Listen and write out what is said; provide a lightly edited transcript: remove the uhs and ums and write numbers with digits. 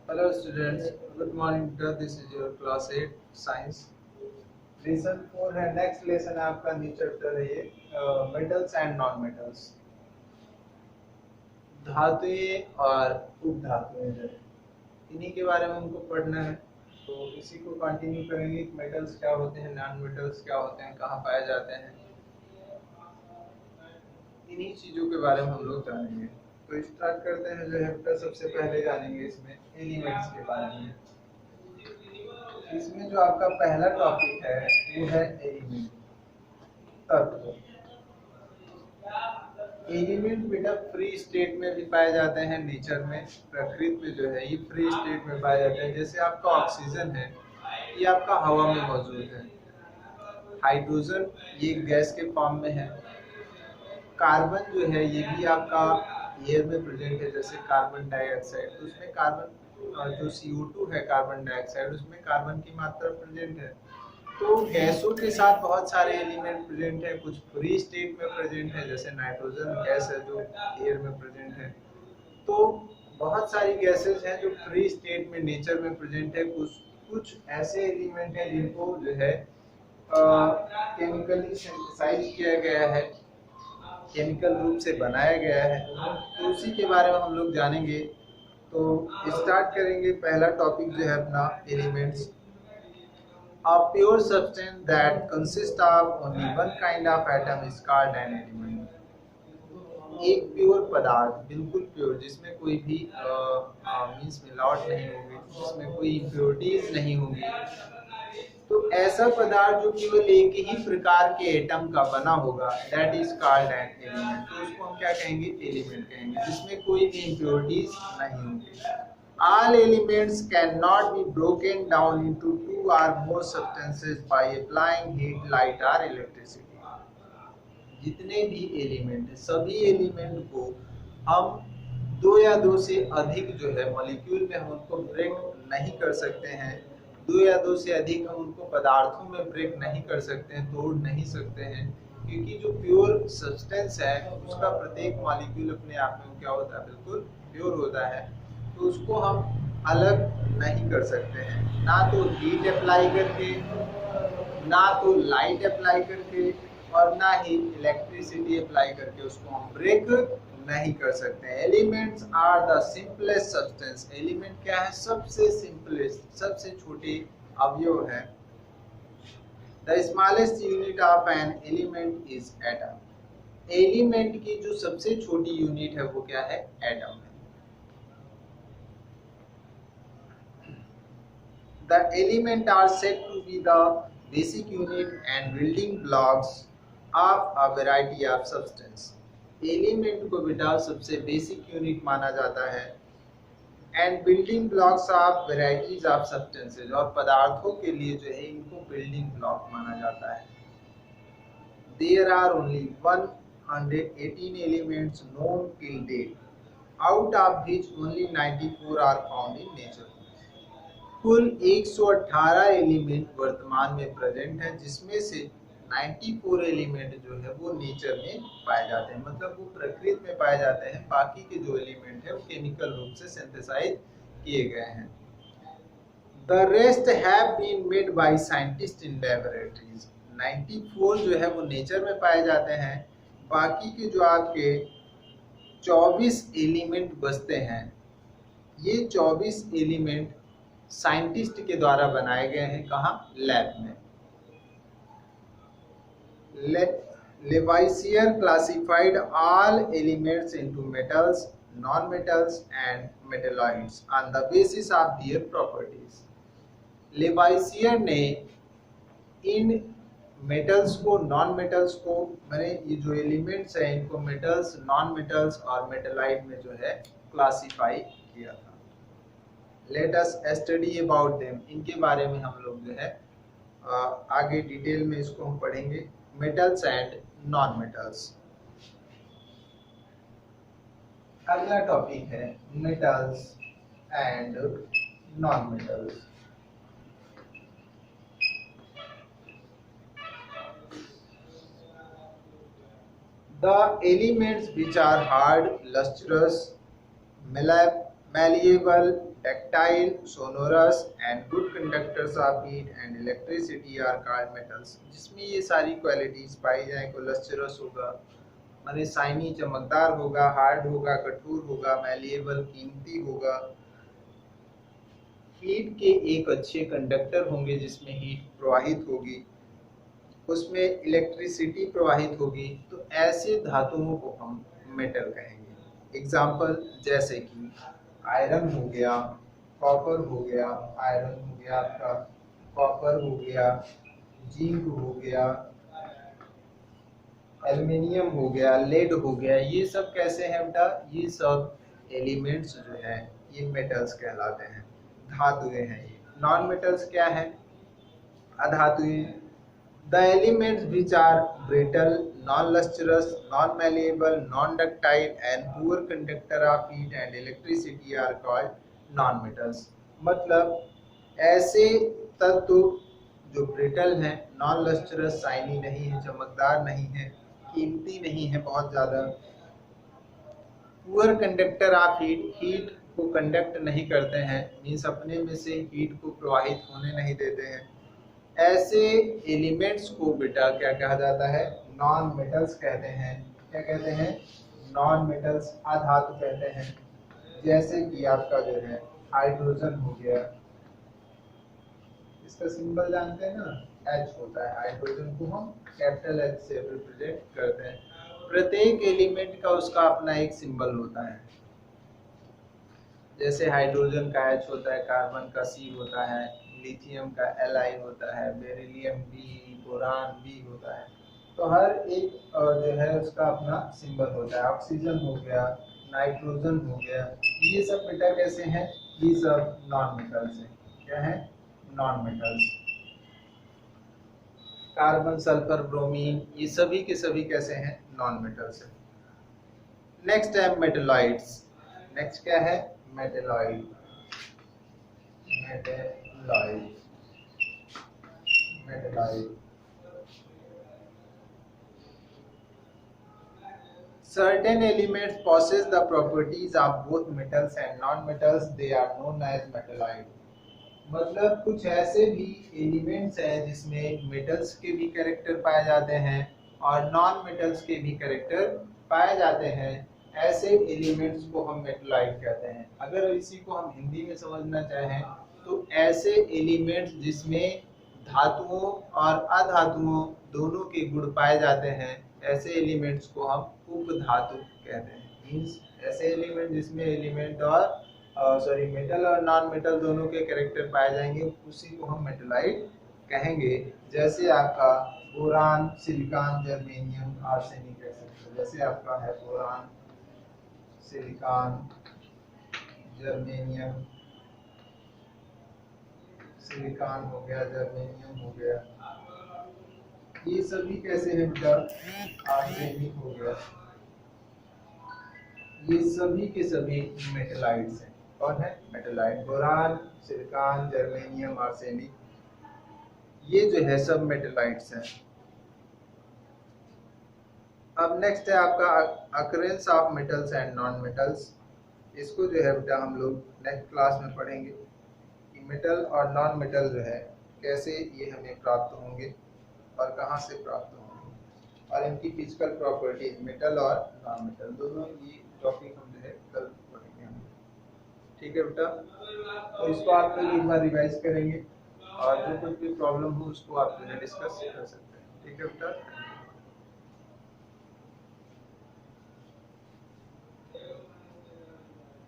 Hello students, good morning sir. This is your class 8 science. Lesson 4 है, next lesson है आपका new chapter है ये मेटल्स एंड नॉन मेटल्स, धातुएं और उपधातुएं जो है इन्हीं के बारे में हमको पढ़ना है। तो इसी को कंटिन्यू करेंगे। मेटल्स क्या होते हैं, नॉन मेटल्स क्या होते हैं, कहाँ पाए जाते हैं, इन्हीं चीजों के बारे में हम लोग जानेंगे। तो स्टार्ट करते हैं जो है, सबसे पहले जानेंगे इसमें एलिमेंट्स के बारे में। इसमें जो आपका पहला टॉपिक है वो है एलिमेंट, तत्व। एलिमेंट बेटा फ्री स्टेट में भी पाए जाते हैं, नेचर में, प्रकृति में जो है ये फ्री स्टेट में पाए जाते हैं। जैसे आपका ऑक्सीजन है, ये आपका हवा में मौजूद है। हाइड्रोजन ये गैस के फॉर्म में है। कार्बन जो है ये भी आपका एयर में प्रेजेंट है, जैसे कार्बन डाइऑक्साइड, तो उसमें कार्बन जो CO2 है, कार्बन डाइऑक्साइड, उसमें कार्बन की मात्रा प्रेजेंट है। तो गैसों के साथ बहुत सारे एलिमेंट प्रेजेंट है, कुछ फ्री स्टेट में प्रेजेंट है, जैसे नाइट्रोजन गैस है जो एयर में प्रेजेंट है। तो बहुत सारी गैसेस हैं जो फ्री स्टेट में नेचर में प्रेजेंट है। कुछ कुछ ऐसे एलिमेंट हैं जिनको जो है केमिकली सिंथेसाइज किया गया है, केमिकल रूप से बनाया गया है, तो उसी के बारे में हम लोग जानेंगे। तो स्टार्ट करेंगे। पहला टॉपिक जो है अपना elements. A pure substance that consists of only one kind of atom is called an element. एक प्योर पदार्थ, बिल्कुल प्योर, जिसमें कोई भी मीन्स मिलावट नहीं होगी, जिसमें कोई इम्प्योरिटीज नहीं होंगी, तो ऐसा पदार्थ जो केवल एक ही प्रकार के एटम का बना होगा, that is called an element. तो उसको हम क्या कहेंगे, एलिमेंट कहेंगे, जिसमें कोई भी इम्प्योरिटीज नहीं होंगी। All elements cannot be broken down into two or more substances by applying heat, light or electricity. जितने भी एलिमेंट है, सभी एलिमेंट को हम दो या दो से अधिक जो है मॉलिक्यूल में हम उनको ब्रेक नहीं कर सकते हैं। दो या दो से अधिक हम उनको पदार्थों में ब्रेक नहीं कर सकते हैं, तोड़ नहीं सकते हैं, क्योंकि जो प्योर सब्सटेंस है उसका प्रत्येक मॉलिक्यूल अपने आप में क्या होता है, बिल्कुल प्योर होता है। तो उसको हम अलग नहीं कर सकते हैं, ना तो हीट अप्लाई करके, ना तो लाइट अप्लाई करके, और ना ही इलेक्ट्रिसिटी अप्लाई करके उसको हम ब्रेक नहीं कर सकते। Elements are the simplest substance. Element क्या है, सबसे सिंपलेस्ट, सबसे छोटे अवयव है। The smallest unit of an element is atom. Element की जो सबसे छोटी यूनिट है वो क्या है, एटम है। The elements are said to be the basic unit and building blocks of a variety of substance. Element को बेटा सबसे बेसिक यूनिट माना जाता है, and building blocks of varieties of substances, और पदार्थों के लिए जो है इनको बिल्डिंग ब्लॉक माना जाता है। There are only 118 elements known till date, out of which only 94 are found in nature. कुल 118 एलिमेंट वर्तमान में प्रेजेंट है, जिसमें से 94 एलिमेंट जो है वो नेचर में पाए जाते हैं, मतलब वो प्रकृति में पाए जाते हैं। बाकी के जो एलिमेंट है वो केमिकल रूप से सिंथेसाइज किए गए हैं। The rest have been made by scientist in laboratories. 94 जो है वो नेचर में पाए जाते हैं, बाकी के जो आपके 24 एलिमेंट बचते हैं, ये 24 एलिमेंट साइंटिस्ट के द्वारा बनाए गए हैं। कहाँ, लैब में। Lavoisier classified all elements into metals, non metals and metalloids on the basis of their properties. Lavoisier ने इन मेटल्स को, नॉन मेटल्स को, मैंने ये जो एलिमेंट्स हैं इनको मेटल्स, नॉन मेटल्स और मेटेलॉइड में जो है क्लासिफाई किया था। Let us study about them. इनके बारे में हम लोग जो है आगे डिटेल में इसको हम पढ़ेंगे। Metals and non metals. अगला टॉपिक है metals and non metals. The elements which are hard, lustrous, malleable, tactile, sonorous and good conductors of heat and electricity are called metals। जिसमें ये सारी क्वालिटीज पाई जाए, को लस्चरस होगा माने शाइनी चमकदार होगा, हार्ड होगा कठोर होगा, मैलिएबल कीमती होगा, हीट के एक अच्छे कंडक्टर होंगे जिसमें हीट प्रवाहित होगी, उसमें इलेक्ट्रिसिटी प्रवाहित होगी, तो ऐसे धातुओं को हम मेटल कहेंगे। एग्जाम्पल जैसे कि आयरन हो गया, कॉपर हो गया, आयरन हो गया आपका, कॉपर हो गया, जिंक हो गया, एल्युमिनियम हो गया, लेड हो गया, ये सब कैसे हैं बेटा? ये सब एलिमेंट्स जो है ये मेटल्स कहलाते हैं, धातुएं हैं ये। नॉन मेटल्स क्या है? अधातुएं। The elements which are brittle, non-lustrous, non-malleable, non-ductile and poor conductor of heat and electricity are called non-metals। मतलब ऐसे तत्व जो ब्रिटल हैं, नॉन लस्टरस, शाइनी नहीं है, चमकदार नहीं है, कीमती नहीं है बहुत ज़्यादा, poor conductor of heat, heat को कंडक्ट नहीं करते हैं, मीन्स अपने में से हीट को प्रवाहित होने नहीं देते हैं, ऐसे एलिमेंट्स को बेटा क्या कहा जाता है? नॉन मेटल्स कहते हैं। क्या कहते हैं? नॉन मेटल्स, अधातु कहते हैं। जैसे कि आपका जो है हाइड्रोजन हो गया, इसका सिंबल जानते हैं ना, H होता है, हाइड्रोजन को हम कैपिटल H से रिप्रेजेंट करते हैं। प्रत्येक एलिमेंट का उसका अपना एक सिंबल होता है, जैसे हाइड्रोजन का H होता है, कार्बन का C होता है, लिथियम का Li होता है, बेरिलियम B, बोरान B होता है। तो हर एक जो है उसका अपना सिंबल होता है। ऑक्सीजन हो गया, नाइट्रोजन हो गया, ये सब बेटा कैसे हैं? ये सब नॉन मेटल्स हैं। क्या है? Non metals. Carbon, sulphur, bromine, ये सभी के सभी कैसे हैं? नॉन मेटल्स हैं। नेक्स्ट है मेटेलॉइड्स। नेक्स्ट क्या है? Metalloid. Metalloid, metalloid. Certain elements possess the properties of both metals and non-metals. They are known as metalloid। मतलब कुछ ऐसे भी एलिमेंट्स हैं जिसमें मेटल्स के भी कैरेक्टर पाए जाते हैं और नॉन मेटल्स के भी कैरेक्टर पाए जाते हैं। ऐसे एलिमेंट्स को हम मेटलॉइड कहते हैं। अगर इसी को हम हिंदी में समझना चाहें तो ऐसे एलिमेंट्स जिसमें धातुओं और अधातुओं दोनों के गुण पाए जाते हैं, ऐसे एलिमेंट्स को हम उपधातु कहते हैं। मींस ऐसे एलिमेंट जिसमें एलिमेंट और मेटल और नॉन मेटल दोनों के कैरेक्टर पाए जाएंगे, उसी को हम मेटलॉइड कहेंगे। जैसे आपका बोरान, सिलिकॉन, जर्मेनियम, आर्सेनिक कह सकते हैं। जैसे आपका है बोरान, सिलिकॉन, जर्मेनियम, सिलिकॉन हो गया, जर्मेनियम हो गया, ये सभी कैसे हैं बेटा? आर्सेनिक हो गया, ये सभी के सभी मेटलाइड्स हैं। कौन है? मेटलाइड। बोरान, सिलिकॉन, जर्मेनियम, आर्सेनिक, ये जो है सब मेटलाइड्स हैं। अब नेक्स्ट है आपका occurrence of metals and non metals. इसको जो है बेटा हम लोग नेक्स्ट क्लास में पढ़ेंगे कि मेटल और नॉन मेटल जो है कैसे ये हमें प्राप्त होंगे और कहाँ से प्राप्त होंगे, और इनकी फिजिकल प्रॉपर्टीज मेटल और नॉन मेटल दोनों, ये टॉपिक हम जो है कल पढ़ेंगे हम। ठीक है बेटा, तो इसको आप लोग एक बार रिवाइज करेंगे और जो कुछ भी प्रॉब्लम हो उसको आप जो है डिस्कस कर सकते हैं। ठीक है बेटा।